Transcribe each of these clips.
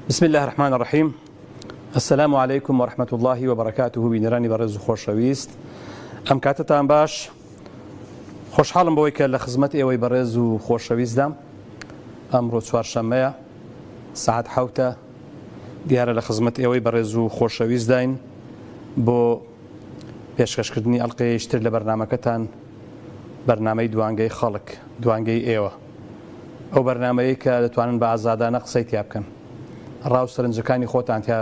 بسم الله الرحمن الرحيم. السلام عليكم ورحمة الله وبركاته. بینەرانی بەڕێز و خۆشەویست، ئەم کاتتان باش. خۆشحاڵم بەوەی کە لە خزمەت ئێوەی بەڕێز و خۆشەویستدام. ئەمڕۆ چوارشەممەیە، ساعت 7 دیارە لە خزمەت ئێوەی بەڕێز و خۆشەویستداین بۆ پێشکەشکردنی ئەڵقەیەشتر لە بەرنامەکەتان، بەرنامەی دوانگەی خەڵک، دوانگەی ئێوە، ئەو بەرنامەیە کە دەتوانن بە ئازادانە قسەی تیا بکەن، ڕاو سەرنجەکانی خۆتان تیا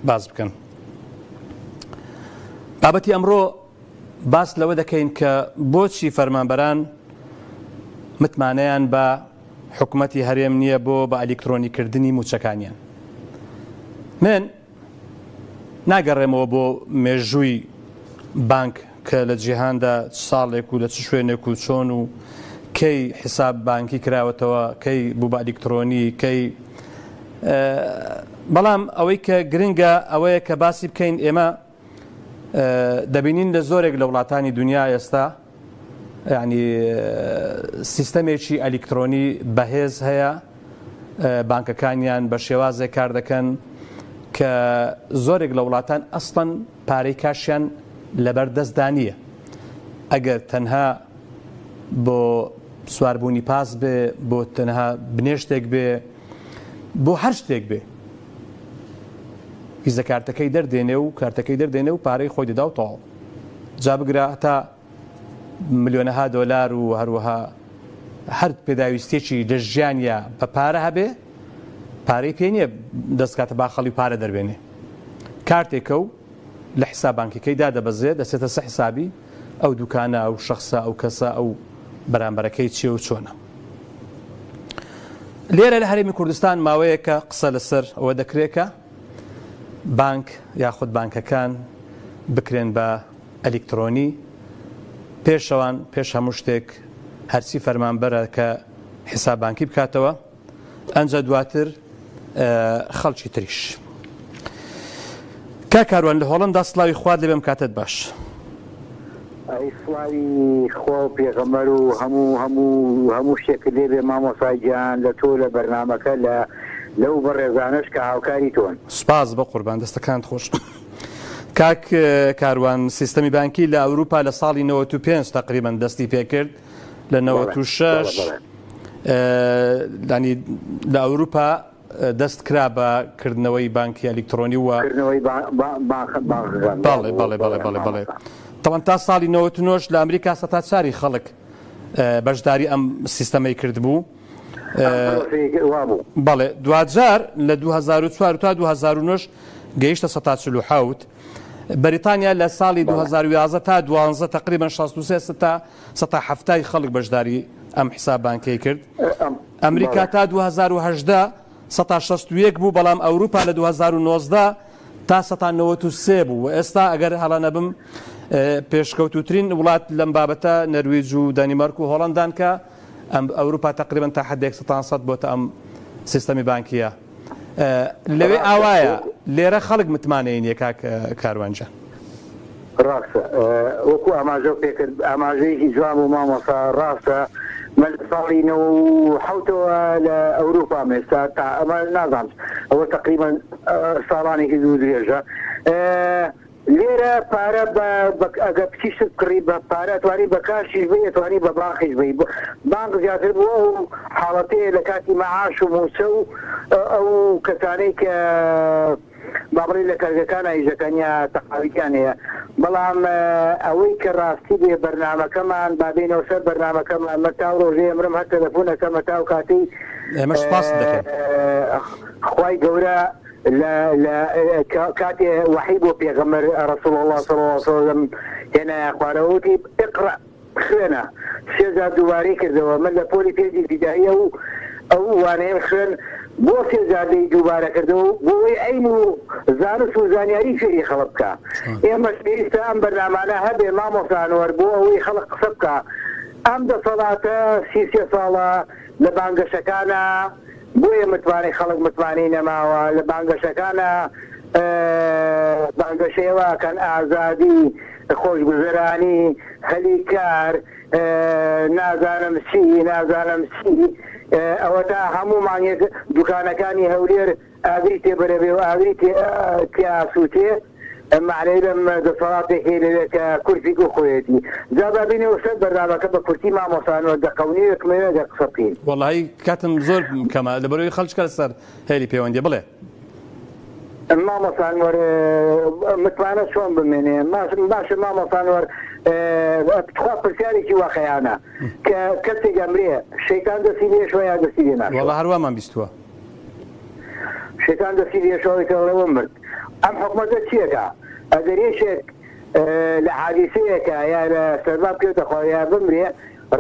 باز بکەن. بابەتی ئەمڕۆ باس لەوە دەکەین کە بۆچی فەرمانبەران متمانەیان بە حکومەتی هەرێم نییە بۆ بە ئەلیکترۆنیکردنی موچەکانیان. من ناگەڕێمەوە بۆ مێژووی بانک کە لە جیهاندا ساڵێک و لە چ شوێنێک و چۆن و کەی حساب بانکی کراوەتەوە، کەی بوو بە ئەلیکترۆنی، کەی بەڵام ئەوەی کە گرنگە ئەوەیە کە باسی بکەین. ئێمە دەبینین لە زۆرێک لە وڵاتانی دنیا ئێستا یعنی سیستەمێکی ئەلیکترۆنی بەهێز هەیە، بانکەکانیان بە شێوازێک کار دەکەن کە زۆرێک لە وڵاتان ئەسڵەن پارەی کاشیان لەبەر دەستدانیە. ئەگەر تەنها بۆ سواربوونی پاس بێ، بۆ تەنها بنێشتێک بێ، بۆ هەر شتێک بێ، ویزە کارتەکەی دەردێنێ و کارتەکەی دەردێنێ و پارەی خۆی دەدا و تەواو. جا بگرە هەتا ملیۆنەها دۆلار و هەروەها هەر پێداویستێکی لە ژیانیا بە پارە هەبێ، پارەی پێ نییە دەستکاتە باخەڵی پارە دەربێنێ. کارتێکە و لە حساب بانکیەکەی دادەبەزێ، دەسێتە سە حسابی ئەو دوکانە، ئەو شەخصە، ئەو کەسە، ئەو بەرامبەرەکەی چیە و چۆنە. لێرە لە هەرێمی کوردستان ماوەیە کە قسە لەسەر ئەوە دەکرێتکە بانک یاخود بانکەکان بکرێن بە ئەلیکترۆنی، پێشەوان پێش هەموو شتێک هەرچی فەرمانبەرە کە حساب بانکی بکاتەوە، ئەنجا دواتر خەڵکی تریش. کاروان لە هۆڵەندا سڵاوی خوارد لێ بێم کاتت باش. سڵاوی خۆ پێغەمبەر و هەموو شتێک لێ بێ مامۆسای گیان لە تۆ لە بەرنامەکە لەو بەڕێزانش کە هاوکاری تۆن. سپاس بە قوربان، دەستەکانت خۆش. کاک کاروان، سیستەمی بانکی لە ئەوروپا لە ساڵی 95 تقریبا دەستی پێکرد، لە 96 لە ئەوروپا دەست کرا بە کردنەوەی بانکی ئەلیکترۆنی و بەڵێ تەوان تا ساڵی 99 لە ئەمریکا سەتا چاری خەڵک بەشداری ئەم سیستەمەی کرد بوو. بەڵێ دوجار لە 2004 تا 2009 گەیشتە 147. بەریتانیا لە ساڵی 2011 تا 12 تقریبا 63 خەڵک بەشداری ئەم حساب بانکەی کرد. ئەمریکا تا 2018 161 بوو، بەڵام ئەوروپا لە 2019 تا 193 بوو. ئێستا ئەگەر هەڵا نەبم پێشکەوتوترین وڵات لەم بابەتە نەرویج و دانیمارک و هۆڵەندان کە ئەوروپا تقریبا تا حدێک 100 بۆتە ئەم سیستەمی بانکیە. لەوێ ئاوایە لێرە خەڵک متمانەیە کاک کاروانجان. ڕاستە، وەکو ئاماژە پێکرد، ئاماژەیەکی جوان و مامۆسا ڕاستە. من ساڵی 97ەوە لە ئەوروپا مێستا تا ئەمە نازانم، ئەوە تقریبا ساڵانێکی زوو درێژە. لێرە پارە ئەگە پچیشت کڕی بە پارە توانی بە کاشیش بی، توانی بە باخیش بی. بانک زیاتر بووە و حاڵەتەیە لە کاتی مەعاش و موسە و ئەو کەسانەی کە بابڕی لە کارگەکانە ئیژەکانیا تەقاویکان هەیە. بەڵام ئەوەی کە ڕاستی بێ بەرنامەکەمان بابینەوە سەر بەرنامەکەمان مەتاو ڕۆژێ ئەمرم هەر تەلەفۆنەکە مەتاو کاتی خوای گەورە لە کاتێ وحی بۆ پێغەمبەر ڕەسوڵ الله صلی الله علیه وسلم هێنایە خوارەوەتی اقرأ خوێنە. سێجار دووبارەی کردەوە. من لە پۆلی پێجی فیداییە و ئەو وانەیە خوێن بۆ سێجاردەی دووبارە کردەوە بۆی عەین و زانست و زانیاری فێری خەڵک بکە. ئێمە پێویستە ئەم بەرنامانە هەبێ مامۆسانوەر بۆ ئەوەی خەڵک قسە بکە. ئەم دەسەڵاتە 33 ساڵە لە بانگەشەکانە بۆیە متوانێت خەڵک متوانەی نەماوە. لە بانگەشەکانە بانگەشەیەوەکەن ئازادی، خۆشگوزەرانی، هەلی کار، نازانم چی ئەوە تا هەموو مانگێک دوکانەکانی هەولێر ئاگری تێبەرەبێ و ئاگری تێئاسووتێ معنەی لەم دەسەڵاتێکی لەوێت کە کورسی و خۆیەتی جا بابینەوە سەر بەردامەکە بە کورسی مامۆسانەوە دەقەونەیەکمەوە دەقسەبکەین وەڵی کاتم زۆر کەمە لەبەرەوەی خەڵک سەر هێلی پەیوەندی بڵێ مامۆسانوەر متمانە چۆن بمێنێ باشە مامۆسانوەر خوا پرسیارێکی واقعیانە کە کەسێک ئەمرێ شەیتان دەستی لێشوە یا دەستی لێ ناشۆ وەڵا هەروەمان بیستووە شەیتان دەستی لێشەوەیەوە مرد ئەم حکومەتە چیەکە ئەگەر یەکێک لە حادیسەیەکە یا لە سەرباب پێوتە خۆ یا بمرێ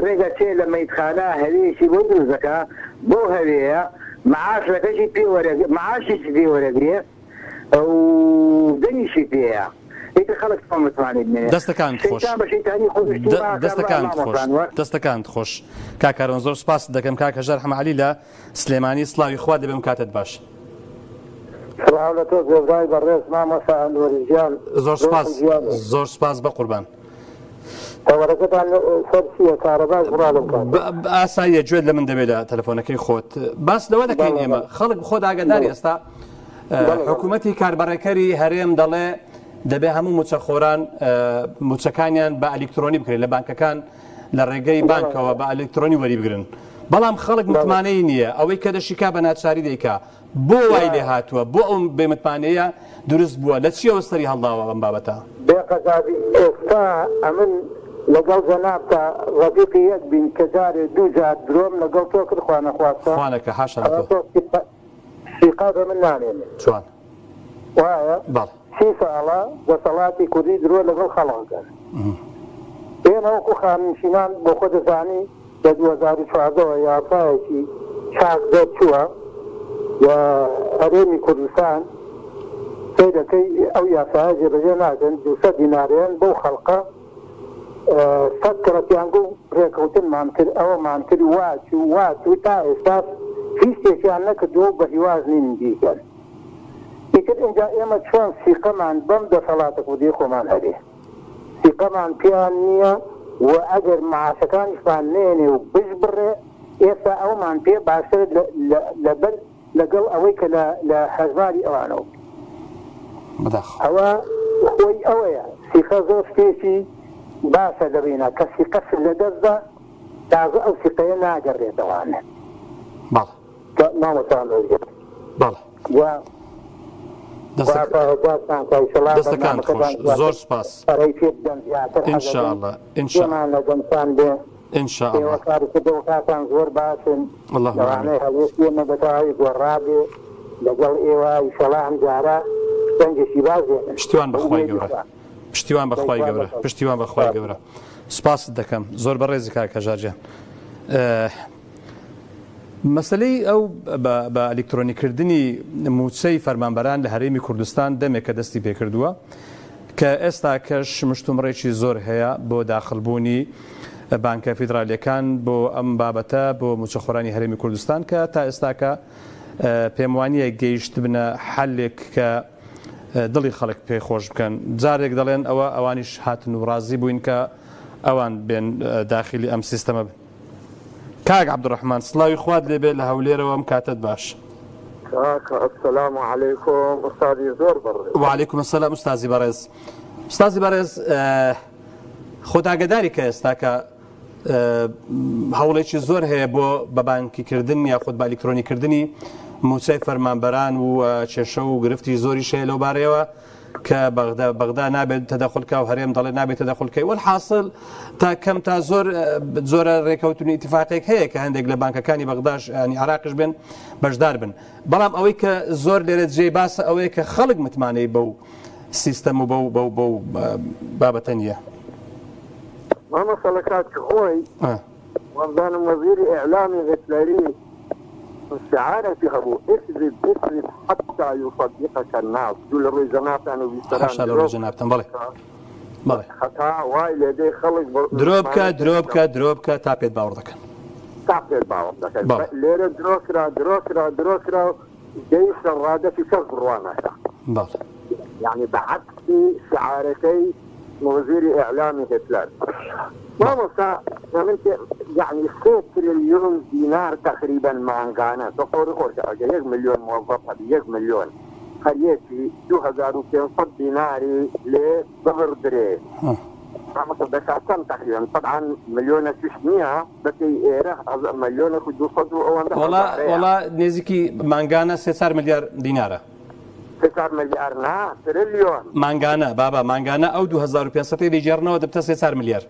ڕێگە چێ لە مەیتخانە هەوێشی بۆ دروستەکە بۆ هەوەیە معاشەکەشی معاشیی پێ وەرەگرێ ئەو دەنیشی پێەیە ئیتر خەڵک متوانێت دەستەکان خۆش دەستەکان خۆش کاکارۆن زۆر سپاس دەکەم کاکە ژەر حەمەعەلی لە سلێمانی سڵاوی خوا دەبێم کاتت باش سڵاو لە تۆ زۆربای بەڕێز مامۆستا ئەنوەریژیان زۆر سپاس بە قوربان تەوەرەکەتان سەر چییە کارەباش بڕالم کات ئاساییە گوێت لە من دەبێت لە تەلەفۆنەکەی خۆت باس لەوە دەکەین ئێمە خەڵک خۆ ئاگاداری ئێستا حکوومەتی کاربڕێکەری هەرێم دەڵێ دەبێ هەموو موچەخۆران موچەکانیان بە ئەلکترۆنی بکرێت لە بانکەکان لە ڕێگەی بانکەوە بە ئەلکترۆنی وەریبگرن بەڵام خەڵک متمانەی نییە ئەوەی کە دەشیکا بە ناچاری دەیکا بۆ وای لێ هاتووە بۆ ئەو بێمتمانەیە دروست بووە لە چیەوە سەری هەڵداوە ئەم بابەتە بێقەزابی ئێستا ئەمن لەگەڵ جەنابتە ڕەفیقی یەک بین کە جارێ دوو جار درۆم لەگەڵ تۆ کرد خوانەخواستە خوانەکە حاشا سیقا بە من نانێنێ چوان وایە بەڵێ 30 ساڵە دەسەڵاتی کوردی درۆ لەگەڵ خەڵکەکەن ئێمە وەکو خاننشینان بۆ خۆ دەزانی لە 2014ەوە یاسایەکی چاک دەرچووە و هەرێمی کوردستان پێی دەکەی ئەو یاسایە جێبەجێ ناکەن 200 دیناریان بەو خەڵقە سەد کەڕەتیانگە و ڕێکەوتنمان کرد ئەوەمان کرد واچوو تا ئێستا هیچ شتێکیان نەکردووە بە هیواز نین دیکەن ئیتر ئینجا ئێمە چۆن سیقەمان بەم دەسەڵاتە کوردی خۆمان هەبێ سیقەمان پێیان نییە و ئەگەر معاشەکانیشمان نێنێ و بش بڕێ ئێستا ئەومان پێ باشتر لەبەر لەگەڵ ئەوەی کە لە هەژماری ئەوانەوە ئەوە خۆی ئەوەیە سیقە زۆر شتێکی باشە دەبینە کە سیقەس لە دەستدا تازە ئەو سیقەیە ناگەڕێتەوانە مامۆستا بەڵێ دەستەکان خۆش زۆر سپاس ئینشاءالله ئینشاءالله کارکردەوەکاتان زۆر باشن لەوانەیە هەڵوێستی ئێمە بەتەواوی گۆڕابێ لەگەڵ ئێوە ئینشاءالله ئەم جارە دەنگێکی بازێنن پشتیوان بەخوای گەورە پشتیوان بەخوای گەورە پشتیوان بەخوای گەورە سپاس دەکەم زۆر بەڕێزی کاکە ژارجیان مەسلەی ئەو بە ئەلکترۆنیکردنی موچەی فەرمانبەران لە هەرێمی کوردستان دەمێک کە دەستی پێکردووە کە ئێستا کەش مشتومڕێکی زۆر هەیە بۆ داخلبوونی بانکە فیدرالیەکان بۆ ئەم بابەتە بۆ موچەخۆرانی هەرێمی کوردستان کە تا ئێستاکە پێم وانییە گەیشت بنە حەلێک کە دڵی خەڵک پێی خۆش بکەن جارێک دەڵێن ئەوە ئەوانیش هاتن و ڕازی بووین کە ئەوان بێن داخلی ئەم سیستەمە بن کاک عەبدوڕەحمان سڵاوی خوات لێبێت لە هەولێرەوە ئەم کاتت باش السلام علیکم ئوستازی زۆر بەڕێز وعلیکم السلام ئوستازی بەڕێز ئوستازی بەڕێز خۆت ئاگاداری کە ئێستا کە هەوڵێکی زۆر هەیە بۆ بە بانکیکردن یاخود بە ئەلکترۆنیکردنی موچەی فەرمانبەران و کێشە و گرفتی زۆری شەیە لەو بارەیەوە کە بەغدا نابێت تەدەخولکە و هەرێم دەڵێ نابێت تەدەخولکەی والحاصل تا کەم تا زۆرە ڕێکەوتنی ئیتیفاقێک هەیە کە هەندێک لە بانکەکانی بەغداش ینی عراقش بن بەشدار بن بەڵام ئەوەی کە زۆر لێرە جێی باسە ئەوەیە کە خەڵک متمانەی بەو سیستەم و بەو بابەتە نییە مەسەلەکات خۆی وەزانم وەزیری ئیعلامی هتلەری استعارة هبو اكذب حتى يصدقك الناس دول الروي جنابتان وبيستران حاشا لو جنابتان بلي خطا واي لدي خلق دروبكا تابيت باوردك ليرة دروكرا جيش الرادة في شرق روانا يعني بعكس شعارتي وزير اعلامي هتلر ما يعني 6 تريليون دينار تقريبا مانغانا تقول خورك 1 مليون موظف 1 مليون خريتي 2500 ديناري لظهر دري بس عشان تقريبا طبعا 1,600,000 بس مليون والله نزيكي مانغانا 3 مليار ديناره 3 مليار نا تريليون مانغانا بابا مانغانا او 2500 ديجرنا ودبتا 3 مليار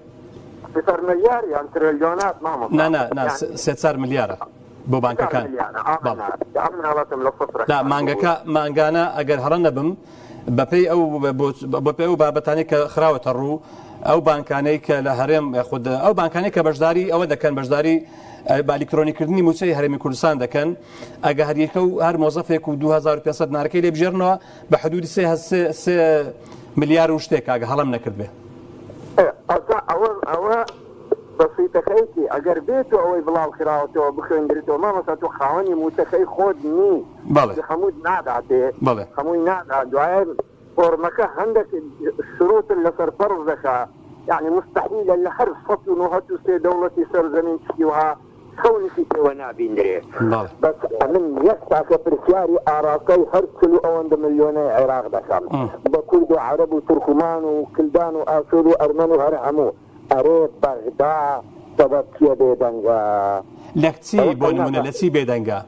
3 مليار يعني تريليونات ما نا 3 مليار بۆ بانکەکان لا مانگانە ئەگەر هەڕە نەبم بەپێی ئەو بابەتانی کە خراوەتە ڕوو ئەو بانکانەی کە لە هەرێم خود ئەو بانکانەی کە بەشداری ئەوە دەکەن بەشداری بە ئەلیکترۆنیکردنی موچەی هەرێمی کوردستان دەکەن ئەگە هەریەکە و هەر مۆزەفێک و 2500 نارەکەی لێ بژێرنەوە بە حدودی 3 ملیار و شتێک ئاگە هەڵم نەکرد بێ بسيطەکەیکی ئەگەر بێت و ئەوەی بڵاو خراوەتەوە بخوێنگرێتەوە مامەسا تۆ خاوەنی موچەکەی خۆت نی هەمووت ناداتێ هەمووی نادا دوایە فۆرمەکە هەندێک شروط لەسەر فەرز دەکا يعني مستحيلە لە هەر 193 دەوڵەتی سەرزەمین چکیوها خەونێکی پێوە نابیندرێ بەس من یەکتا کە پرسیاری ئاراستەی هەر کل و ئەوەندە ملیۆنەی عێراق دەکەم بە کورد و عەرەب و تورکمان و کلدان و ئاسوود و ئەرمەن و هەر هەموو ئەرێ بەغدا سەبەب چیە بێدەنگە لە چی بۆ نمونە لە چی بێدەنگە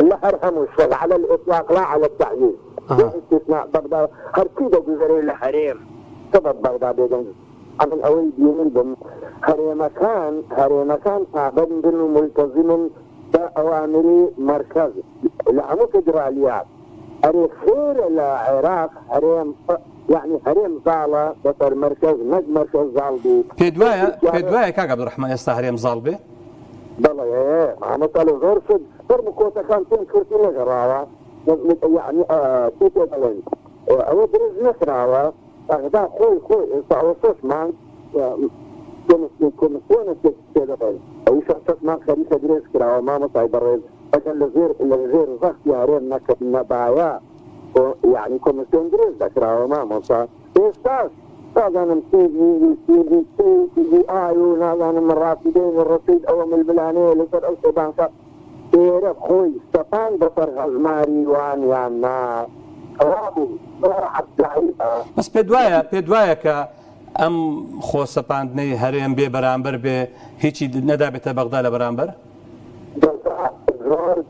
لا هەر هەموو شتێک على الإطلاق لا على التعيين باستثناء بەغدا هەر چی دەگوزارێ لە هەرێم سەبەب بەغدا بێدەنگ من ئەوەی بینن بم هەرێمەکان پابەندن و ملتەزمن بە ئەوامری مرکز لە هەموو فیدرالیات ئەرێ خێرە لە عێراق هەرێم يعني هەرێم زاڵە بەسەر مرکز نەک مرکز زاڵ بوو پێت وایە کاک عەبدوڕەحمان ئێستا هەرێم زاڵ بێ بەڵێ مامەسەلە زۆر شت فەرم کۆتەکان تۆن کورتی نەگەڕاوە يعني چی پێ دەڵێن ئەوە دروست نەکراوە بەغدا خۆی ئێستا ئەوە 6 مانگ کۆمسیۆنە پێ دەڵێن ئەوی 6 مانگ خەریکە درێژ کراوە مامەسای بەڕێز ئەگەر لە ژێر زەختی هەرێم نەبایە يعني كوميسيون دريس ذكرها ماموسا إستاذ هذا تي آيون هذا من الرافدين الرصيد أو من البلانية لسر أو سبانكا إيرب خوي استفان بصر غزماري وان يانا رابو راحت لعيبا بس پێدوایە کە ئەم خۆ سەپاندنەی هەرێم بێ بەرامبەر بێ هیچی نەدابێتە بەغدا لە بەرامبەر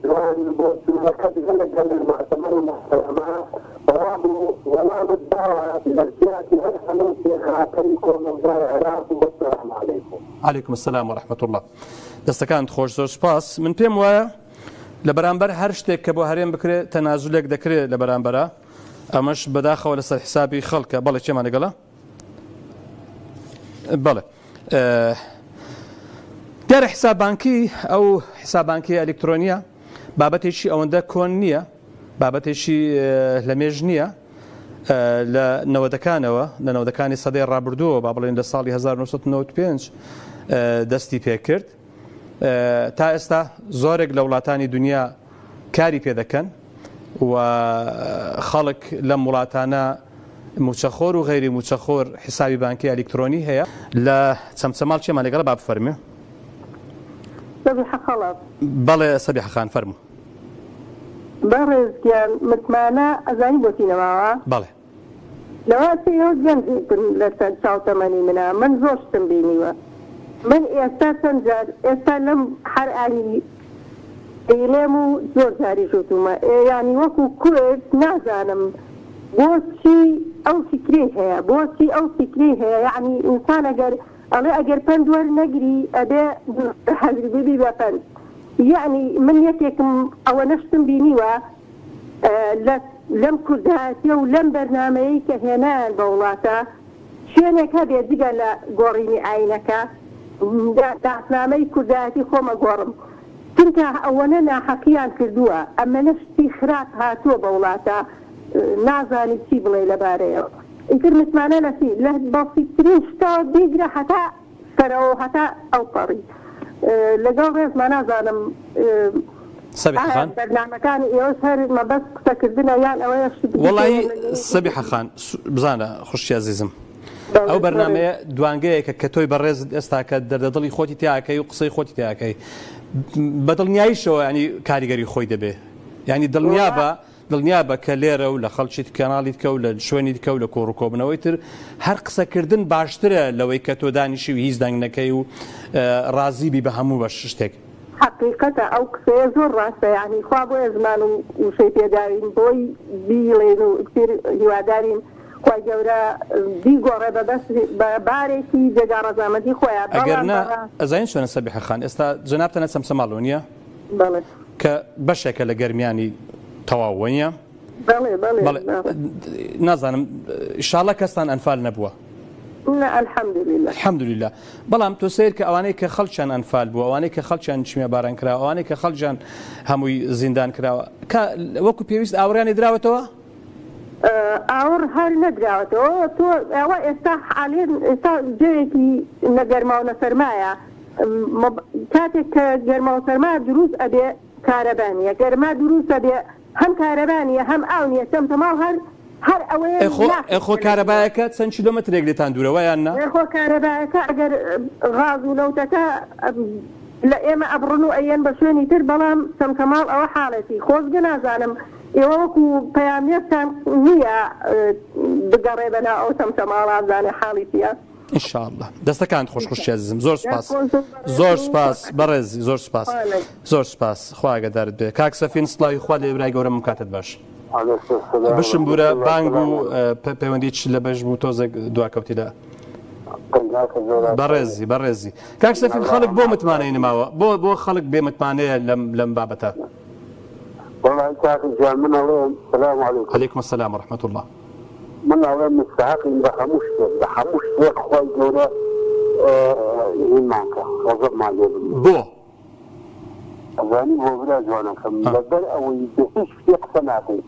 جوان بوسمكت غلق المعتمر المحترمة رابو ولا بالدعوة الأرجاء الأرحمة في خاطركم من العراق والسلام عليكم. عليكم السلام ورحمة الله. دەستەکانت خۆش زۆر سپاس. من پێم وایە لە بەرامبەر هەر شتێک کە بۆ هەرێم بکرێت تەنازولێک دەکرێت لە بەرامبەرە ئەمەش بەداخەوە لەسەر حسابی خەڵکە بەڵێ چێمان لەگەڵە؟ بەڵێ. دیارە حساببانکی ئەو حساببانکی ئەلکترۆنیە بابەتێکی ئەوەندە کۆن نییە بابەتێکی لە مێژ نییە لە نەوەدەکانەوە لە نەوەدەکانی سەدەی ڕابردووە با بڵێن لە ساڵی 1995 دەستی پێکرد تا ئێستا زۆرێک لە وڵاتانی دنیا کاری پێ دەکەن و خەڵک لەم وڵاتانە موچەخۆر و غەیری موچەخۆر حسابی بانکی ئەلکترۆنی هەیە لە چەمچەماڵ چێمان لەگەڵە با بفەرمێ سەبیحە خەڵات بەڵێ سەبیحە خان فەرموو بەڕێزگیان متمانە ئەزانی بۆتینەوەوە بەڵێ لەواتەوە گەنجێک بن لەسەر چاوتەمەنی منە من زۆر شتم بینیوە من ئێستا چەند جار ئێستا لەم هەر ئالی ئێلێم و زۆر جاری ژوتومە یانی وەکو کورد نازانم بۆچی ئەو فکری هەیە بۆچی ئەو فکری هەیە یعنی ئینسان ئەڵێ ئەگەر پند وەرنەگری ئەبێ حەزربێبی بە پند یعنی من یەکێکم ئەوە نەشتم بینیوە لەم کوردهاتیە و لەم بەرنامەیە کە هێنان بە وڵاتە شوێنێک هەبێ جگە لە گۆڕینی ئاینەکە داسنامەی کوردهاتی خۆمە گۆڕم چونکە ئەوەنە ناحەقیان کردووە ئەمەنە شتی خراپ هاتووە بە وڵاتە نازانی چی بڵێ لەبارەیەوە ئیتر متمانە لەسی لە بەسیترین شتەوە بیگرە هەتا سەرەوە هەتا ئەو پەڕی لەگەڵ ڕێزمە نازانم بەرنامەکانی ئێوە هەر مەبەست قسەکردنە یان ئەوەیە وەڵی سەبیحە خان بزانە خوشی عەزیزم ئەو بەرنامەیە دوانگەیەکە کە تۆی بەڕێزت ئێستا کە دەردەدڵی خۆتی تیاکەی و قسەی خۆتی تیاکەی بە دڵنیاییشەوە ینی کاریگەری خۆی دەبێ ینی دڵنیا بە کە لێرە و لە خەڵکی کەناڵی دیکە و لە شوێنی دیکە و لە کۆڕووکۆبنەوەی تر هەر قسەکردن باشترە لەوەی کە تۆ دانیشی و هیچ دەنگنەکەی و ڕازیبی بە هەموو بە شتێک حقیقەتە ئەو قسەیە زۆر ڕاستە یعنی خوا بۆ زمان و وشەی پێداوین بۆی بیڵێن و هیوادارین خوای گەورە بیگۆڕێ بە بارێکی جێگا ڕەزامەندی خۆیان ئەگەرنا ئەزانین چۆنە سەبیحە خان ئێستا جەنابتەنە چەمسەماڵەوە نییە کە بەشێکە لە گەرمیانی تەواو نییە نازانم ئینشاڵڵا کەستان ئەنفال نەبووە الحەمدولله بەڵام تۆ سیر کە ئەوانەی کە خەڵکیان ئەنفال بوو ئەوانەی کە خەڵکیان چیمە باران کرا ئەوانەی کە خەڵکیان هەمووی زیندان کراوە وەکو پێویست ئاوریانی دراوەتەوە ئاور هەر نەدراوەتەوە تۆ ئەوە ئێستا حالێن ئێستا جێێکی نەگەرما و نەسەرمایە کاتێک کە گەرما و سەرما دروست ئەبێ کارەبانیە گەرما دروست ئەبێ هەم کارەبانیە هەم ئاونیە تەمتەماڵ هەر ئەوەیە خۆ کارەبایەکە چەند کیلۆمەترێک لێتان دوورەوە یان نا خۆ کارەبایەکە ئەگەر غاز و لەوتەکە لە ئێمە ئەبڕن و ئەیەن بە شوێنی تر بەڵام تەمتەماڵ ئەوە حاڵەتی خۆزگە نازانم ئێوە وەکو پەیامێستان نییە بگەڕێ بەنا ئەو تەمتەماڵازانێ حاڵی تیە ئینشاءالله دەستەکان خۆشخۆشی عزیزم زۆر سپاس بەڕێزی زۆر سپاس خوا ئاگادارت بێ کاک سەفین سڵاوی خوا لێ برای گەورەم کاتت باش بشم بورە بانگ و پەیوەندی چ لە بەش بوو تۆزێک دواکەوتیدا بەڕێزی کاک سەفین خەڵک بۆ متمانەی نماوە بۆ خەڵک بێ متمانەیە لەم بابەتە والله كاك جان من الله السلام عليكم. عليكم السلام ورحمة الله. من الله مستحق بحموش خوي جورا معك وضب مع بو أغاني هو بلا جوانا كم بدل أو يدهش في قسماتي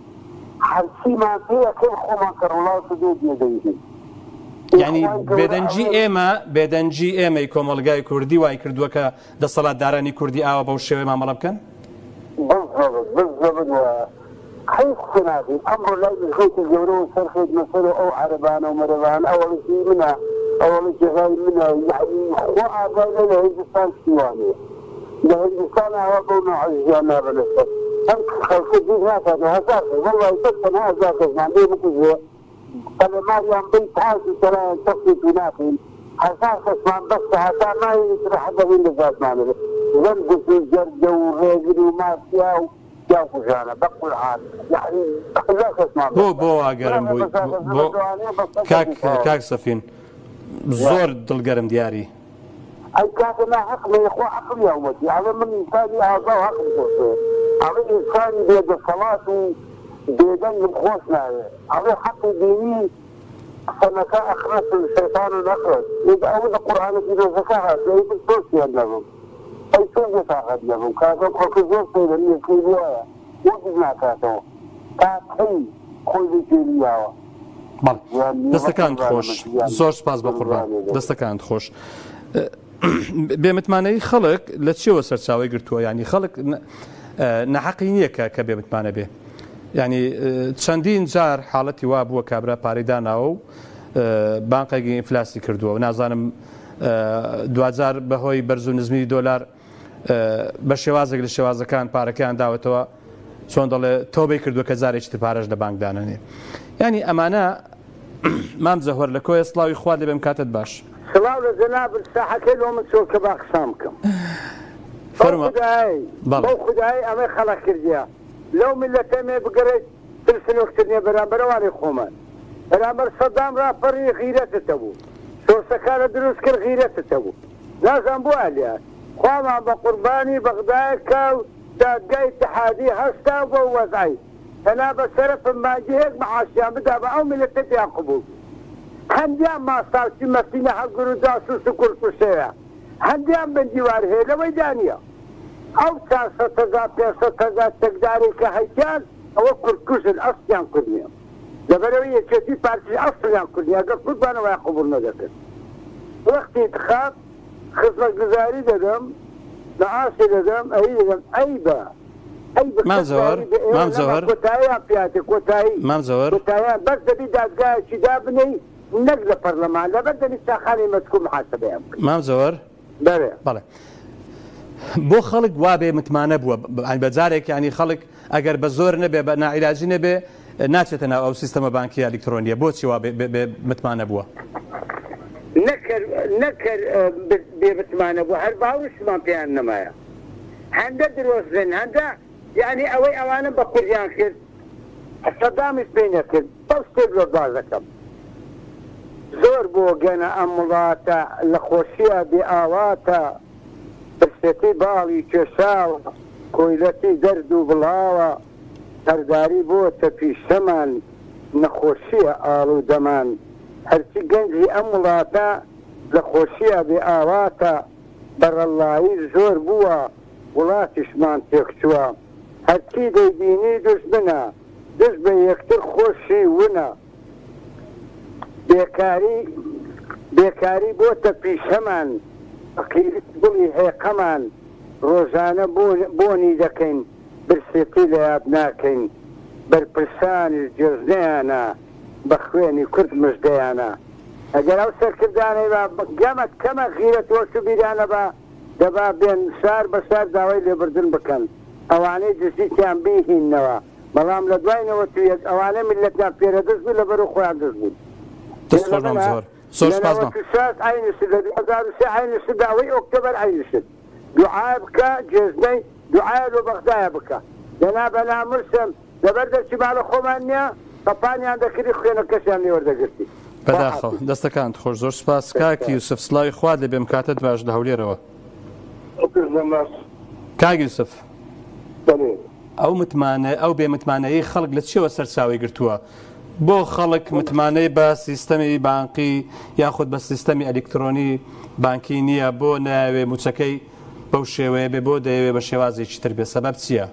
حرسي ما فيها كيف خما كرولا سدود يديه يعني بێدەنجی ئێمەی کۆمەڵگای کوردی وای کردووە کە دەسەڵاتدارانی کوردی ئاوە بەو شێوەی مامەڵە بکەن بالضبط حيث سنادي أمر لا يخيط الجورو سرخد مثلا أو عربان أو مربان أول شيء منها أول شيء غير منها يعني خواء بين الهندسان الشيواني الهندسان أعوضونا عزيزانا بلسة أنت خلق الدين هذا هزار والله يتكتن هزار كزمان دي مكزي قال ما ينبيت هذه ترى تقصد بناقين هزار كزمان بس هذا ما يترى حدا من الزاد معنا ذنب في الجرد وغير وما فيها بۆ ئاگەرم بووی کاک سەفین زۆر دڵگەرم دیاری ئەی کاتەنا حەقم خۆ عەقڵ یاومەتی ئەوە من ئینسانی ئازا و عەقڵ خۆشێ ئەوە ئینسانی بێدەسەڵات و بێدەنگم خۆش ناوێ ئەوە حەقی دینی سەنەکە ئەخرەت شەیطان و نەخرەت ئەوە لە قورئانێکی ڕێزەکە هاتووە تۆسیان لەبم أي شيء يتعهد لهم كذا كذا شيء اللي يكذبوا وجدنا كذا كذي كل شيء ياوا دەستەکانت خۆش زۆر سپاس بە قوربان دەستەکانت خۆش بێمتمانەی خەڵک لە چیەوە سەرچاوی گرتووە ینی خەڵک نەحەقی نییە کە بێمتمانە بێ ینی چەندین جار حاڵەتی وا بووە کابرا پارەی داناوە و بانقێکی ئینفلاسی کردووە و نازانم دوجار بەهۆی بەرز و نزمی دۆلار بە شێوازێک لە شێوازەکان پارەکەیان داوەتەوە چۆن دەڵێ تۆبەی کردووە کە زارێکی تر پارەش لە بانک دانەنێ ینی ئەمانە مام زەهۆر لە کۆیە سڵاوی خوا لێبێم کاتت باش سڵاو لە جەناب ساحەکەی لۆمە چۆ کە با قسام بکەم بەڵێ خودایی ئەمەی خەڵق کردیە لەو میلەتەمێ بگەڕێت ترسنۆکترنیە بەرامبەرەوانی خۆمان بەرامبەر سەدام ڕاپەڕی غیرەتتە بوو سۆسەکانە دروست کرد غیرەتتە بوو نازان بۆ ئالیا خوامان بە قوربانی بەغدای کە و دادگای اتحادی هەستا بۆ وەزعی تەنا بە سەرفم ماجی هێک مەعاشیان بدا بە ئەو میلەتە پێیان قبوڵ هەندیان ماستاوچی مەفینە هەڵگر و جاسووس و کورکوشەیە هەندیان بەندیوار هەیە لەوەی دانیە ئەو 400,000 500,000 تەکداری کە هەیتیان ئەوە کورکوشن ئەستیان کردنیە لەبەرەوەی یەکێتی پارتی ئەسڵیان کردنیە ئەگەر کوربانەوەی قبوڵ نەدەکرد وەختی انتخاب خزمەتگوزاری دەدەم لە ئاسی دەدەم ئەی دەدەم ئەی بە مام زەوەر کۆتاییان پیاتێ کۆتاییان بەس دەبی دادگایەکی دابنەی نقل برلمان لا بدنا نستخاني مسكون محاسبة مام زۆر بەڵێ بۆ خەڵک وا بێ متمانە بووە بەجارێک ینی خەڵک ئەگەر بە زۆر نەبێ بە ناعیلاجی نەبێ ناچێتە ناو ئەو سیستەمە بانکی ئەلکترۆنیە بۆچی وا متمانە بووە نەکرد بێ متمانە بوو هەر باوشمان پێیان نەمایە هەندە درۆزن هەندە یعنی ئەوەی ئەوانە بە قوریان کرد سەدامیش پێ نەکرد بەو شتێک لە بازەکەم زۆر بۆ گەنە ئەم وڵاتە لە خۆشیە بێ ئاواتە برسێتی باڵی کێشاوە کۆیلەتی دەرد و بڵاوە هەرداری بۆتە پیشەمان نەخۆشیە ئاڵوودەمان هەرچی گەنجی ئەم وڵاتە لە خۆشیە بێ ئاواتە بەڕەڵایی زۆر بووە وڵاتیشمان تێکچووە هەرچی دەیبینی دژمنە دژ بە یەکتر خۆشی ونە بێکاری بۆتە پیشەمان بڵی هێقەمان ڕۆژانە بۆنی دەکەین برسێتی لە یاد ناکەین بەرپرسانیش جێژنیانە بە خوێنی کورد مژدەیانە ئەگەر ئەو سەرکردانەی گەمە کەمە غیرەتەوە بیرانە بە دەبا بێن شار بە شار داوای لێبردن بکەن ئەوانەی جزیتیان بیهینەوە بەڵام لە دوایەوە توێت ئەوانە میلەتیان پێرەدەست بوو لەبەر و خۆیان دەست بوون عینشت داوای ئۆکتۆبەر عینشت دوعای بکە جێژنەی دوعای لە بەغدایە بکە لەنا بەنامرسم لەبەر دەرچی ماڵە خۆمان نییە قەپانیان دەکردی خوێنەکەشیان لێوەردەگرتی بەداخەوە دەستەکان خۆش زۆر سپاس کاکی یوسف سڵاوی خوارد لێ بێم کاتت باش لە هەولێرەوە کاکی یوسف ئەو بێ متمانەیە خەڵک لە چێوە سەرچاوی گرتووە بۆ خەڵک متمانەی بە سیستەمی بانقی یاخود بە سیستەمی ئەلکترۆنی بانکی نییە بۆ ناوێ موچەکەی بەو شێوەیە بێ بۆ دەیەوێ بە شێوازێکی تر بێ سەبەب چییە؟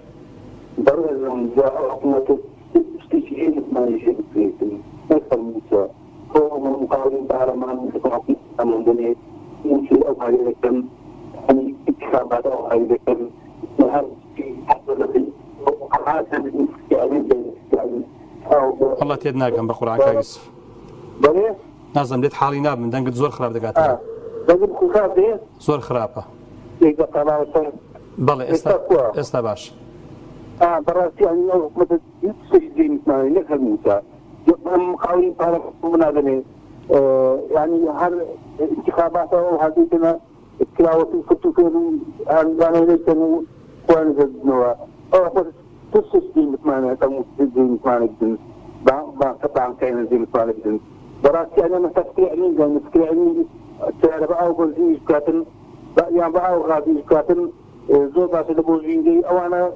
والله تێت ناگەم بە قورئان کاک یوسف نازم لێت حاڵی نابم دەنگت زۆر خراپ دەگاتەوە زۆر خراپە بەڵێ ئێستا باش بەڕاستی مقاولين منادني يعني هر انتخابات او هذه تلاوة الكتب يعني ليس كوان زدنوا او تسجيل مثلا تسجيل مثلا طبعا كاين زي مثلا براسي انا مفكر يعني نفكر يعني تعرف او بوزيج كاتن يعني باو غادي كاتن زو باش لبوزين دي او انا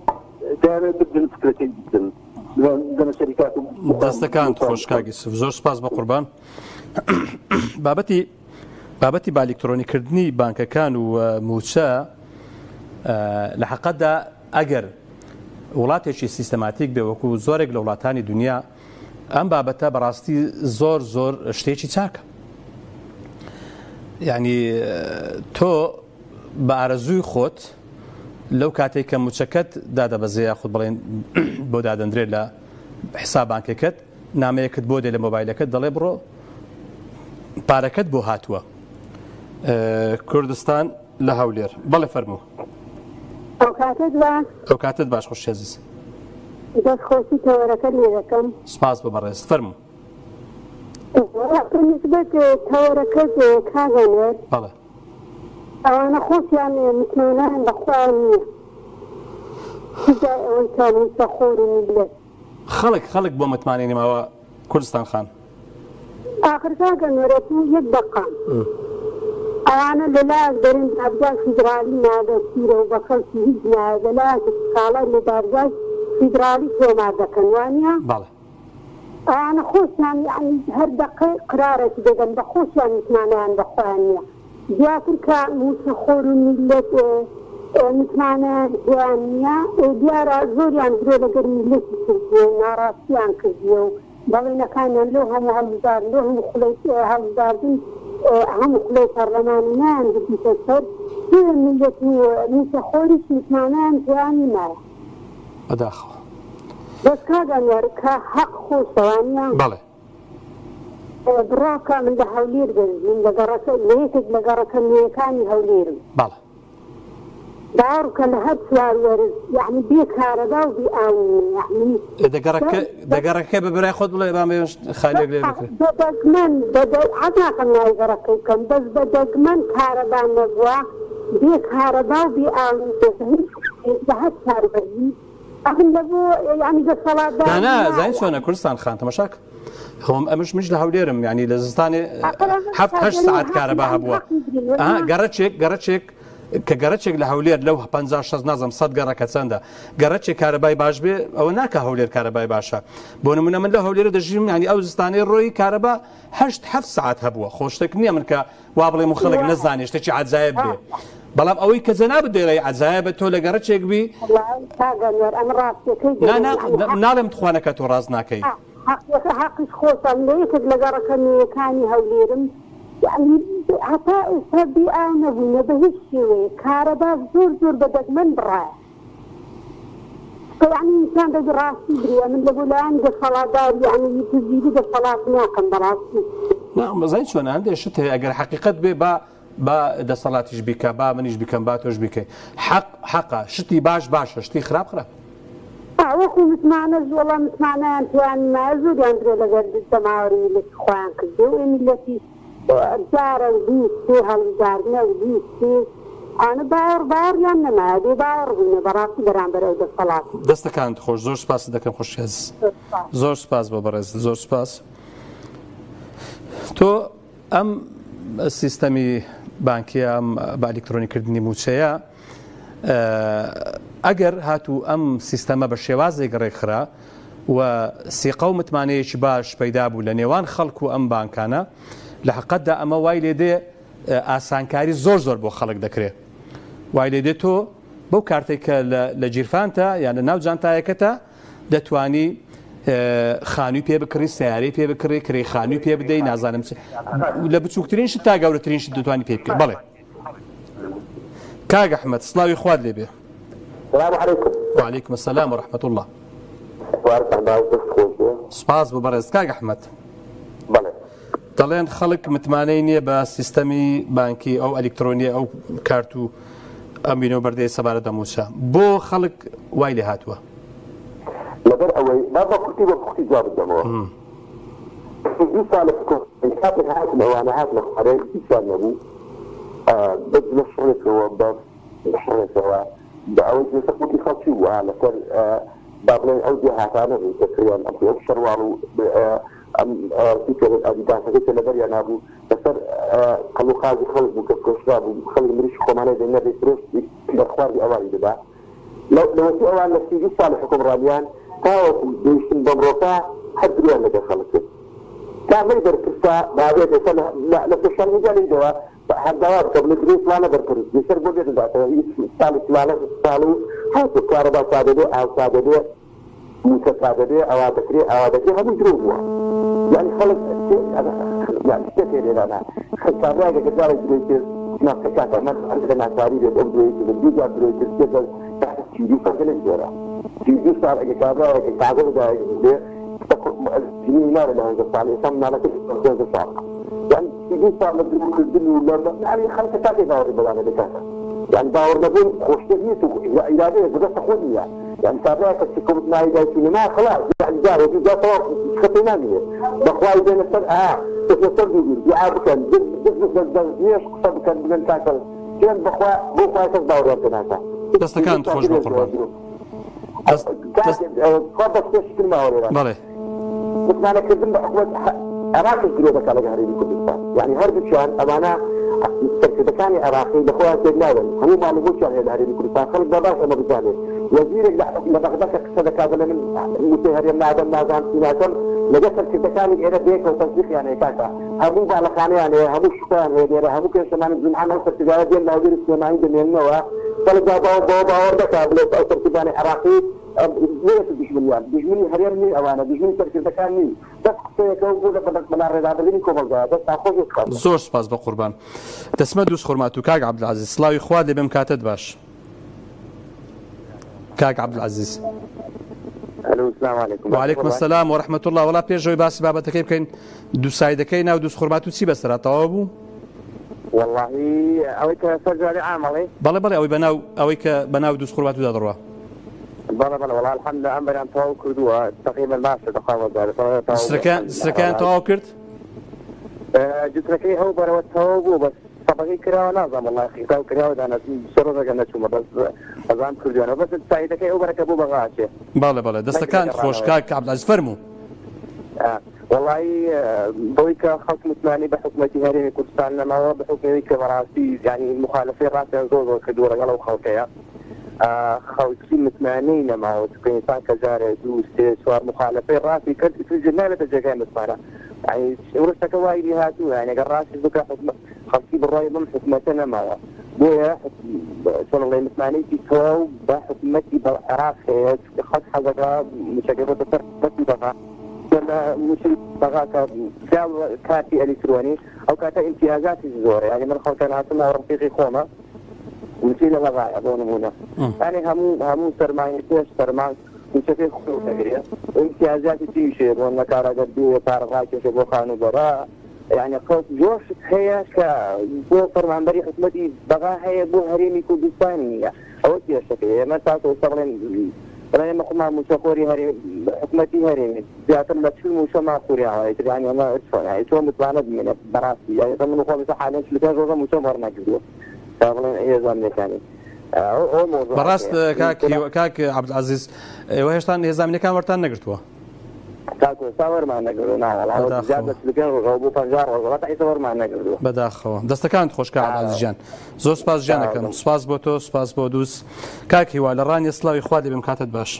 داير بدل فكرتي جدا دەستەکان خۆش کاک یوسف زۆر سپاس بە قوربان بابەتی با ئەلکترۆنیکردنی بانکەکان و موچە لە حەقەتدا ئەگەر وڵاتێکی سیستەماتیک بێ وەکو زۆرێک لە وڵاتانی دنیا ئەم بابەتە بەڕاستی زۆر شتێکی چاکە یعنی تۆ بە ئارەزووی خۆت لەو کاتێک کە موچەکەت دادەبەزێ یاخود بڵێن بۆ دادەندرێت لە حساب بانکەکەت نامەیەکت بۆ دێ لە مۆبایلەکەت دەڵێ بڕۆ پارەکەت بۆ هاتووە کوردستان لە هەولێر بەڵێ فەرموو ئەو کاتت باش خۆش عەزیز دەستخۆشی تەوەرەکەت لێ دەکەم سپاس بە بەڕێز فەرموو نسبەت تەوەرەکەت کاگەنێر بەڵێ ئەوانە خۆشیان متمانەن بەخوایان نییە هیچای ئەوەی کانی سەخۆری میلەت خەڵک بۆ متمانێنی ماوە کوردستان خان ئاخر کاگەنێرەتی یەک دەقام ئەوانە لەلایەک دەرین دادگای فیدرالی نادەسیرە و بە خەڵکی هیچ نایە لەلایەک ساڵای لە دادگای فیدرالی تۆمار دەکەن وانە بەڵێ ئەوانە خۆشیان یعنی هەر دەقەی قرارێکی دەدەن بە خۆشیان متمانەیان بەخوایان نییە زیاتر کە موچەخۆر و میلەت متمانەیان هیان نییە دیارە زۆریان درێ لەگەر میلەتی کردیە و ناڕاستیان کردیە و بەڵێنەکانیان لەو هەموو هەڵبژار لەو هەموو هەڵبژاردن هەموو خولەی پەرلەمانی نایان ببیتە سەر میلەت و موچەخۆریش متمانەیان هیان نایە بەداخەوە بەس کاگەنێر کە حەق خۆشەوانیان بەڵێ براکە من لە هەولێر من لە یەکێک لە گەڕەکەمیەکانی هەولێرم باڵە باوکە لە هەر سوار وەرز یعنی بێ کارەدا و بێ ئاوێنێ دەگەڕەکە بە برای خۆت بڵێ بامێ خالیێک لێ بکرێت بەدەگمەن عەزاقم ناوی گەڕەکەی بکەم بەس بەدەگمەن کارەبان نەبووە بێ کارەدا و بێ ئاوێن بە هەر سوار وەرزی ئەخن لەبوو یعنی دەسەڵاتدار نا زین چۆنە کوردستان خان تەماشاک هم ئەمەش مش لە هەولێرم یعنی لە زستانی 7 ساعت کارەبا هەبووە گەڕەچێک کە گەڕەچێک لە هەولێر لەو 50 نازم 100 گەڕەکە چەندە گەڕەچێک کارەبای باش بێ ئەوە ناکە هەولێر کارەبای باشە بۆ نمونە من لە هەولێرە دەژیم ینی ئەو زستانەی ڕۆی کارەبا 7 ساعت هەبووە خۆشتێک نییە من کە وا بڵێ مخەڵک نەزانێ شتێکی عەجایب بێ بەڵام ئەوەی کە جەناب دێڕی عەجایبە تۆ لە گەڕەچێک بی ناڵێم توانەکە تۆ ڕاست ناکەی حقش خۆشم لە یەکێک لە گەڕەکەمیەکانی هەولێرم هەتا ئێستا بێ ئاو نەبوونە بە هیچ شێوەیە کارەبا زۆر بەدەگمەن بڕایە یعنی ئینسان دەبێ ڕاستی بریە من لەبوو لایەن دەسەڵاتدار یعنی تزیدی دەسەڵات ناکەم بەڕاستی مەزای چۆنە هەندێک شت هەیە ئەگەر حەقیقەت بێ با دەسەڵاتیش بیکە با منیش بیکەم با تۆش بیکەی حەقە شتی باشە شتی خراپ وەکو متمانەش وەڵام متمانەیان توانما زۆریان درێ لەگەر دەماوەری لەتی خۆیان کردێ و میلەتی جارە و دیستی هەڵبژاردنە و دیستی ئەنە باوەڕیان نەمایە بێ باوەڕ بوونە بەڕاستی بەرامبەر ئەو دەسەڵات دەستەکانت خۆش زۆر سپاس دەکەم خۆشیاز زۆر سپاس بۆ بەڕێز زۆر سپاس تۆ ئەم سیستەمی بانکی ئەم بە ئەلکترۆنیکردنی موچەیە ئەگەر هاتوو ئەم سیستەمە بە شێوازێک ڕێکخرا و سیقە و متمانەیەکی باش پەیدا بوو لە نێوان خەڵکو و ئەم بانکانە لە حقیقەتدا ئەمە وای لێدێ ئاسانکاری زۆر بۆ خەڵک دەکرێت وای لێدێت تۆ بەو کارتێک کە لە جیرفانتە یان لە ناو جانتایەکەتە دەتوانی خانووی پێ بکڕی سیارەی پێ بکڕی کرێی خانووی پێ بدەی نازانم لە بچووکترین شت تا گەورەترین شت دەتوانی پێ بکەیت بەڵێ کاک ئەحمەد سڵاوی خوات لێبێ السلام عليكم. وعليكم السلام ورحمة الله. سپاس بۆ بەڕێز کاک ئەحمەد. بەڵێ. دەڵێن خەڵک متمانەی نییە بە سیستەمی بانکی ئەو ئەلکترۆنیە ئەو کارت و ئەم بینەوەبەردەی سەبارەت دەموچە بۆ خەڵک وای لێ هاتووە. لەبەر ئەوەی بابا قورتی بە قورتی جواب بدەمەوە. دوو ساڵە کاتێک هاتن ئەوانە هاتنە خوارێ هیچ سال نەبوو. بەس لە شوێنێکەوە بەس لە شوێنێکەوە دعوة يسقط خاطي وعلى كل بعضنا أودي هاتانا تكريان أبو شروال أم فكر الأديدان فكرة لبري أنا أبو بصر قالوا خازي خلق بكشراب وخلق مريش خمانة دينا بيتروش بأخبار بأوائل ده لو في أوائل نسيج صالح حكم رابيان تاو بيشين بمروكا حد ريان لك خلقه كامل بركستا بعدين سنة لا تشان مجالي دوا حدوات قبل الدروس لا نبركرز يصير بوجد ذاته يستالك لا نستالو هذا كهرباء صادقة أو صادقة متصادقة أو ذكري هذا جروبه يعني خلص يعني كثير أنا خسارة كذا يجري نفس كذا ما عندنا تاريخ الأمور يجري يجري كذا تيجي فكرة جرا تيجي صار كذا كذا ده السنين ما لنا نقص سمنا لك نقص يعني تيجي صار الدنيا ولا يعني خلك تاكي داور بدانا بكذا يعني داور نقول خوشتنيته إرادة بس تخونية يعني تابعك تكون معي جاي ما خلاص يعني جاي جاي طواف خطينا ليه بخواي بين السر تفسر بيجي يعاب كان بس ليش قصد كان بدنا تاكل كان بخواي تداور يا بناتا دست كان تخرج بالقربان دست قصدك تشكل ما هو بله بس أنا كذب بحوث عراقي جلوبك على جهرين كردستان يعني هرب شان أمانة تركتكاني عراقي لخوها سيدناوي هم ما نقول شان جهرين كردستان خلق باباش أما بجاني وزيرك لبغدك صدق هذا من المسيهر يمنع هذا النازان سيناتون لجسر تركتكاني إيرا بيك وتصديق يعني كاكا همو على خاني يعني همو شكان هيديرا همو كيش سمان الزمحان أو تركتكاني ديال ناوزير السيماعين دمينوا فلقا بابا وردك أو تركتكاني عراقي ليش بيجمني هرياني أوانا بيجمني تركتكاني بس زۆر سپاس بە قوربان دەسمە دووس خورمات و کاک عەبدولعەزیز سڵاوی خوا لێ بم کاتت باش کاک عەبدولعەزیز الو السلام عليكم. وعليكم السلام ورحمة الله. وڵا پێشەوەی باسی بابەتەکەی بکەین دووسایدەکەی ناو دووسخورمات و چی بەسەراتەوە بوو؟ والله ئەوەی کە سەرجاری عامەڵێ بەڵێ بەڵێ ئەوەی کە بەناو دووسخورمات و دەڕوە. بەڵێ بەڵێ والله الحەمد ئەم بەریان تەواو کردووە تقریبا باشە دەستەکەیان تەواو کرد؟ جوتەکەی ئەو بەرەوە تەواو بوو بەس سەبەکەی کراوە نازانم والله خیتاو کراوە دانە سەرۆژەکە نەچوومە بەس ئەزان کردویانەوە بەس سایدەکەی ئەو بەرەکە بوو بەغاچێ. بەڵێ بەڵێ دەستەکان خۆش کاک عەبدولعەزیز فەرموو. والله بۆی کە خەڵک متمانی بە حکوومەتی هەرێمی کوردستان نەماوە بە حکومەتی کە بەڕاستی یعنی مخالفەی ڕاستیان زۆر کردووە لەگەڵ ئەو خەڵکەیە خەڵکی متمانەی نەماوە چونکە ئینسان کە جارێ دوو سێ چوار مخالفەی ڕاستی کرد ئیتر نابێتە جێگای متمانە. يعني ورثك وايد هاتوها يعني قراش بك خلصي بالرأي من حكمتنا نماوة بويا شلون الله يمسمعني في تو بحكمتي بعراق خد حاجة مشاكل بس بقى ولا مش بقى كاتي إلكتروني أو كاتا امتيازات الزور يعني من خلق أنا اسمها رفيقي خوما ونسينا لغاية بونمونا يعني همو سرماني كيش سرمان وشكل خلق تقريبا امتيازات تيشير والنكارة قدية طارقات يشبه خانو براء يعني قوت جوش هي كبو فرمان بري حكمتي بغا هي بو هريمي كردستانية أوتي الشكل ما تاسو استغلين أنا ما قمنا مشاكوري هريمي حكمتي هريمي بيعتم لتشل مشا ما أخوري يعني أنا يعني شو متواند من براسي يعني ضمن أخوة حاليا شلتين روضا مشا مرنا جدو استغلين إيه زامني كاني بەڕاست کاک عەبدولعەزیز ئێوە هێشتا هێزانینەکان وەرتان نەگرتووە؟ ساوەرمان نەگرتووە ناوەڵام زیاد لەگەڵ ڕۆژەوە بۆ 50 ڕۆژەوە تا ساوەرمان نەگرتووە. بەداخەوە دەستەکانت خۆش کاک عەبدولعەزیز گیان زۆر سوپاس گیانەکەم. سوپاس بۆ تۆ سوپاس بۆ دووس کاک هیوا لە ڕانی سڵاوی خوا دەبێم کاتت باش.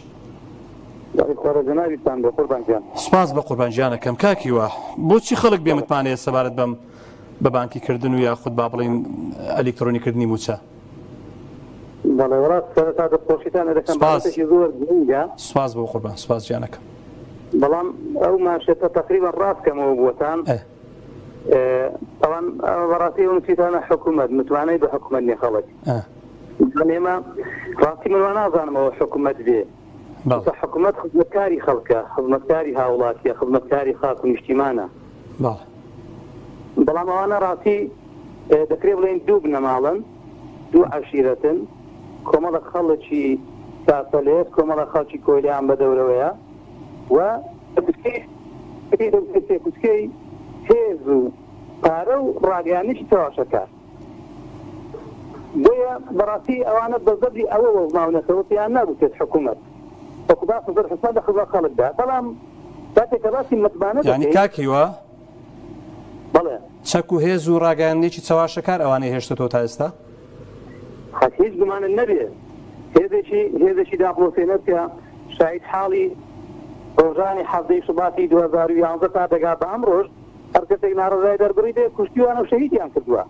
سوپاس بە قوربان گیانەکەم. کاک هیوا بۆچی خەڵک بێ متمانەیە سەبارەت بەم بە بانکیکردن و یاخود با بڵێن ئەلکترۆنیکردنی موچە؟ بەڵێ ڕاست سەرەتا دەستخۆشیتانە دەکەم بابەتێکی زۆر گرنگە. سوپاس بۆ قوربان سوپاس گیانەکەم. بەڵام ئەو ماشێتە تقریبا ڕاستکەمەوە بووەتان ئەوان بەڕاستی ئەو نووسیتانە حکوومەت متوانەی بە حکوومەت نیە خەڵک ئێمە ڕاستی منوان نازانمەوە حکوومەت بێ حکوومەت خزمەتکاری خەڵکە خزمەتکاری هاوڵاتیە خزمەتکاری خاک و نیشتیمانە بەڵام ئەوانە ڕاستی دەکرێت بڵێن دوو بنەماڵن دوو عەشیرەتن کۆمەڵە خەڵکی ساسەلێت کۆمەڵە خەڵکی کۆیلیان بە دەورەوەیە و کوچکەی هێز و پارە و ڕاگەیانیشی تەواشەکە بۆیە بەڕاستی ئەوانە بەزەبری ئەوە وەزماونەتەوە پێیان نابووێت حکوومەت بەخدا سەزەر حساب دەخزا خەڵکدا بەڵام کاتێککە باسی متمانە یعنی کاکیوە بەڵێ چەک و هێز و ڕاگەیانێکی چاواشەکار ئەوانەی هێشتەوە تا ئێستا هیچ گومانە نەبێ هێزێکی داخڵۆسێنەت کە شاید حاڵی ڕۆژانی حەزەی شوباتی 2011 تا دەگا بە ئەم ڕۆژ هەر کەسێک ناڕزای دەربڕی دێ کوشتیوانە و شەهیدیان کردووە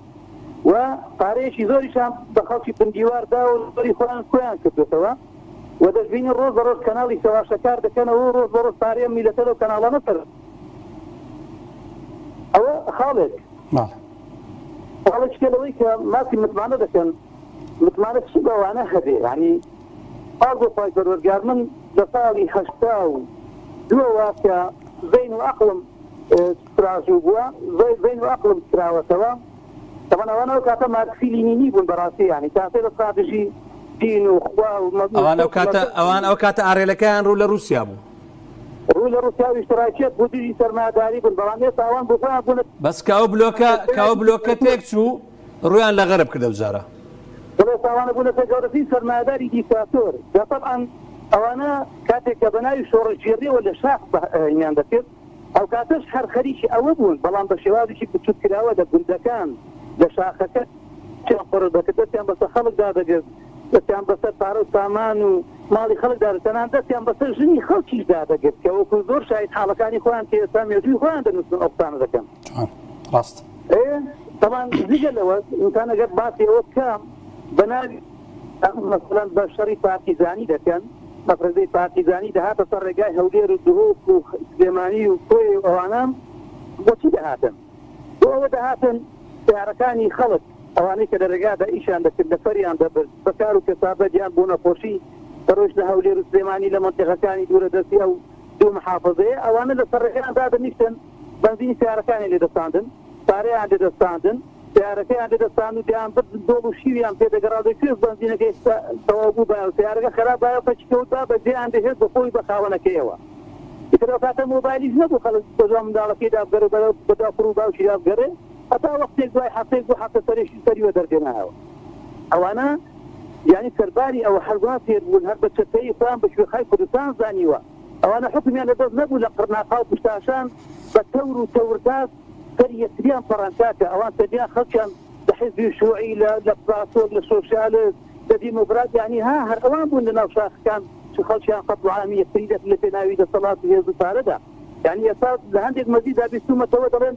و پارەیەکی زۆریشان بە خەڵکی بندیواردا و زۆری خۆیان کردوێتەوە و دەشبینی ڕۆژ بە ڕۆژ کەناڵی سەواشەکار دەکەنەوە ڕۆژ بە ڕۆژ پارەیە میلەتە لەو کەناڵانە سەر ئەوە خاڵێک خاڵێکیکە لەوەی کە ماسی متمانە دەکەن متمانە چی بەوانە هەبێ ینی ئاگۆ پای پەروەردگار من لە ساڵی 82 کە زەین و عەقڵم سرازوو بووە زەین و عەقڵم سراوەتەوە طبعا ئەوانەوە کاتە مارکسی لینینی بوون بەڕاستی ینی کاتێ لە استراتژی دین و خوا و ئەوان ئەو کاتە ئارێلەکەیان ڕوو لە رووسیا بوو ڕوو لە رووسیا و ئیشتراکیەت بۆ دژی سەرمایەداری بوون بەڵام ئێستا ئەوان بۆ خۆیان بوون بەس کاو بلۆکە تێک چوو ڕویان لە غەرب کردە وزارە بڵێ ئەوانە بوونە سەرگەورەی سەرمایەداری دیکتاتۆر طبعا ئەوانە کاتێک کە بەناوی شۆڕەژێریەوە لە شاخ ئینیان دەکرد ئەو کاتەش هەر خەریکی ئەوە بوون بەڵام بە شێوازێکی بچوت کراوە لە گوندەکان لە شاخەکە چیان دەکرد دەستیان بەسەر خەڵکدا دەگرت دەستیان بەسەر پارە و سامان و ماڵی خەڵکدا دەتەنان دەستیان بەسەر ژنی خەڵکیشدا دەگرت کە وەکو زۆر شاید حاڵەکانی خۆیان کە ئێستا مێژووی خۆیان دەنووسن ئەو قسانە دەکەن ڕاست طبعا زیگە لەوە ئینسان ئەگەر باسی ئەوە بکەم بەناوی مثلا بە شەڕی پارتیزانی دەکەن مەفرەزەی پارتیزانی دەهاتە سەر ڕێگای هەولێر و دهۆک و سلێمانی و کۆی و ئەوانە بۆچی دەهاتن بۆ ئەوە دەهاتن سیارەکانی خەڵک ئەوانەی کە لە ڕێگادا ئیشان دەکرد لە فەریان دەبرد بەکار و کەسابەتیان بۆ نەخۆشی تروش لە هەولێر و سلێمانی لە منطقەکانی دوورە دەستی ئەو دوو محافظەیە ئەوانە لە سەرڕێگەیاندا دەنیشتن بەنزینی سیارەکانی لێدەستاندن پارەیان لێدەستاندن سیارەکەیان لێدەستاند و دیان دۆڵ و شیویان پێدەگەڕاو کوێ بەنزینەکەی تەواو بوو بە سیارەکە خراپ بایە پەچکەوتا بەجێیان دەهێت بە خۆی بە خاوەنەکەیەوە ئیتر کاتە مۆبایلیش نەبوو خەڵک بەجا منداڵەکەیدا بگەڕێ بەدا فڕ و باوشی دابگەڕێ هەتا وەختێک دوای هەفتەیەک بۆ هەفتە سەرێکی سەریوە دەردێناوە ئەوانە یعنی سەرباری ئەوە هەرگوا فێر بوون هەر بە چەتەی خۆیان بە شوێخای کوردستان زانیوە ئەوانە حکمیان لەدەست نەبوو لە قڕناقا و پشتاشان بە تەور و تەورداس سەری یەکتریان پەڕانتاکە ئەوان سەردیان خەڵکیان لە حیزبی شوعی لە پاسۆر لە سۆشیالیست لە دیمۆکرات یعنی هەر ئەوان بوون لە ناو شاخەکان خەڵکیان خەت وعامی یەکتری لە پێناوی دەسەڵات و هێز و پارەدا یعنی ئێستا لە هەندێک مەزیدا بیستومەتەوە دەڵێن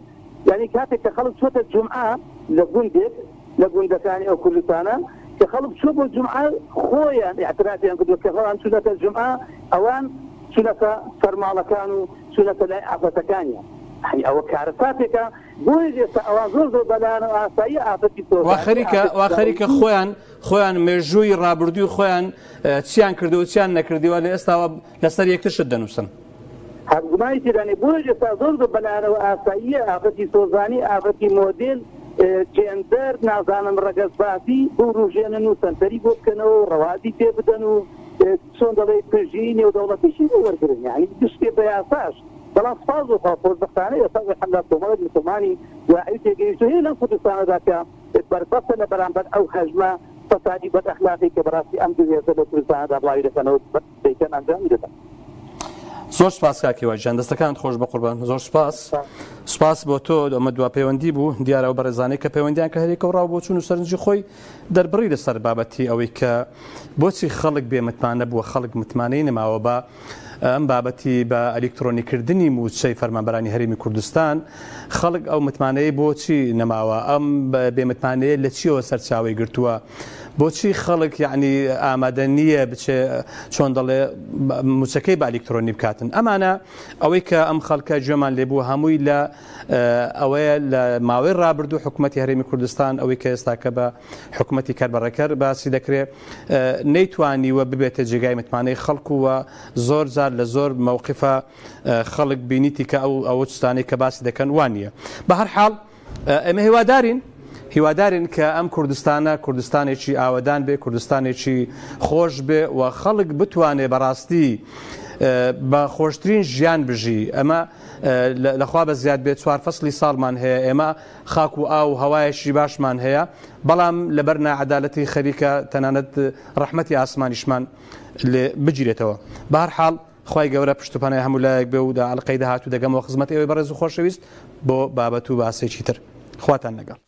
یعنی کاتێک کە خەڵک چۆتە جومعە لە گوندێک لە گوندەکانی ئەو کوردستانە کە خەڵک چۆ بۆ جومعە خۆیان اعترافیان کردووە کە خەڵان چونەتە جومعە ئەوان چونەتە سەرماڵەکان و چونەتە لای ئافەتەکانیان ئەوە کارەساتێکە بۆی ئێستا ئەوان زۆر زۆر بەلایەنەوە ئاسایی ئافەتی وا خەریکە خۆیان مێژووی ڕابردووی خۆیان چیان کردو و چیان نەکردیوە لە ئێستاوە لەسەر یەکترشت دەنووسن هەرگومانی تێدانی بۆی ئێستا زۆر زۆر بەلایەنەوە ئاساییە ئافەتی سۆزانی ئافەتی مۆدێل جێندەر نازانم ڕەگەزباتی بۆ ڕژێنن و سەنتەری بۆ بکەنەوە ڕەوادی پێ بدەن و چۆن دەڵێ پژی نێودەوڵەتیشی بۆ وەرگرن یعنی دشتێ بە یاساش بەڵام سپاس و خۆشبەختانە ئێستا حەمدا کۆمەڵێک مسلمانی دوایی تێگەیشتووە هەیە لەم کوردستانەدا کە بەربەستە لە بەرامبەر ئەو هەژمە فەسادی بەدئەخلاقی کە بەڕاستی ئەم دوو هێزە لە کوردستانەدا بڵاوی دەکەنەوە دەیکەن ئەنجامی دەدەن. زۆر سپاس کاکیوە جان دەستەکانت خۆش بە قوربان زۆر سپاس بۆ تۆ ئەمە دوا پەیوەندی بوو دیارەوە بەڕێزانەی کە پەیوەندیان کە هەرێکە ڕاو بۆ چوون و سەرنجی خۆی دەربڕی لەسەر بابەتی ئەوەی کە بۆچی خەڵک بێمتمانە بووە خەڵک متمانەی نەماوە بە ئەم بابەتی بە ئەلکترۆنیکردنی موچەی فەرمانبەرانی هەرێمی کوردستان خەڵک ئەو متمانەیە بۆچی نەماوە ئەم بێمتمانەیە لە چیەوە سەرچاوی گرتووە بۆچی خەڵک یعنی ئامادە نییە بچێ چۆن دەڵێ موچەکەی بە ئەلکترۆنی بکاتن ئەمانە ئەوەی کە ئەم خەڵکە گوێمان لێبوو هەمووی لە ئەوەیە لە ماوەی ڕابردوو حکوومەتی هەرێمی کوردستان ئەوەی کە ئێستاکە بە حکوومەتی کاربەڕەکەر باسی دەکرێت نەیتوانیوە ببێتە جێگای متمانەی خەڵکو وە زۆر جار لە زۆر مووقفە خەڵک بینیتی کە ئەو شتانەی کە باسی دەکەن وانە بە هەر حاڵ ئێمە هیوادارین کە ئەم کوردستانێکی ئاوەدان بێ کوردستانێکی خۆش بێ و خەڵک بتوانێ بەڕاستی بە خۆشترین ژیان بژی ئەمە لەخوا بە زیاد بێت 4 فەسلی ساڵمان هەیە ئێمە خاک و ئاو هەوایەکی باشمان هەیە بەڵام لەبەر نەعەدالەتی خەریکە تەنانەت ڕەحمەتی ئاسمانیشمان لێ بگیرێتەوە بە هەر حاڵ خوای گەورە پشتوپانای هەموو لایەک بێ و ئەڵقەی داهاتوو دەگەمەوە خزمەت ئێوەی بەڕێز و خۆشەویست بۆ بابەت و باسێکی تر خواتان لەگەڵ